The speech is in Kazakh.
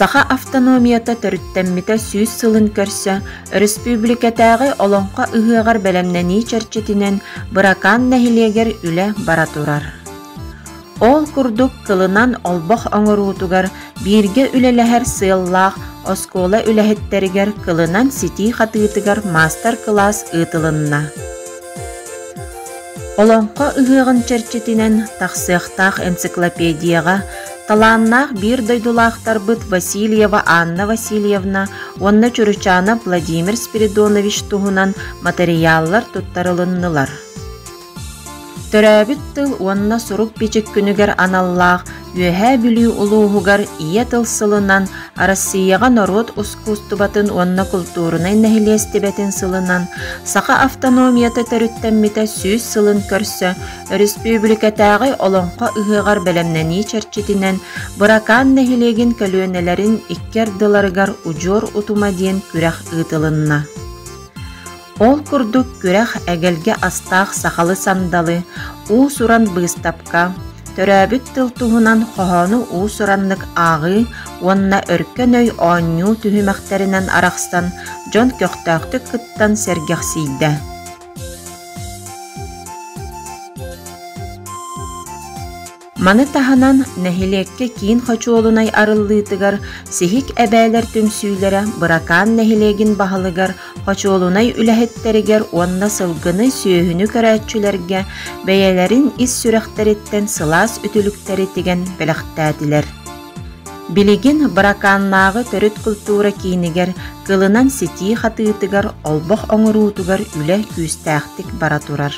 Саха автономията төрүттәммите сүүс сылын көрсө, республикатағы олонқа ыһыгар бәлемнәни чәрчетинен быракан нәһилегер үле бара турар. Ол курдук кылынан олбох оңоруутугар бирге үлеләһәр сыыллаах оскола үләһеттеригер кылынан сити хатыытыгар мастер-класс ытылынна. Олонқа ыһыгын чәрчетинен тахсыахтаах энциклопедияға талааннаах бир дойдулаахтарбыт Васильева Анна Васильевна, онна Чуручана Владимир Спиридонович туһунан материаллар туттарылыннылар. Төрәбіт тыл онна сурук бичек күнігер аналлаах үөһэ бүлүү улууһугар ие тылсылынан Россияға народ ускустубатын онна культурунай нәһилиэстебетин сылынан саха автономията төрүттәммите сүүс сылын көрсө, республикатағы олонқа ыһыгар бәлемнәни чәрчетинен быракан нәһилегин көлүөнелерин иккер-дыларыгар ужор утума диен күрэх ытылынна. Ол курдук күрэх әгелге астаах сахалы сандалы, уу суран быстапка, төрәбіт тыл туһунан хохону уу сураннык ағы, онна өркөн өй ооннуу түһүмәхтәринен арахстан, жон көхтәхтүк кыттан сәргәхсийді. Маны таһанан нәһилекке киин хочуолунай арыллыытыгар сихик әбәлер түмсүүләре быракан нәһилегин баһалыгар хочуолунай үләһеттеригер онна сылгыны сүйөһүнү көрәччүләргә бәйәләрин ис сүрәхтәриттен сылаас үтүлүктәри тиген бәләхтәтиләр. Билигин быраканнагы төрүт культура киинигер кылынан сити хатыытыгар олбох оңоруутугар үлә күстәхтик бара турар.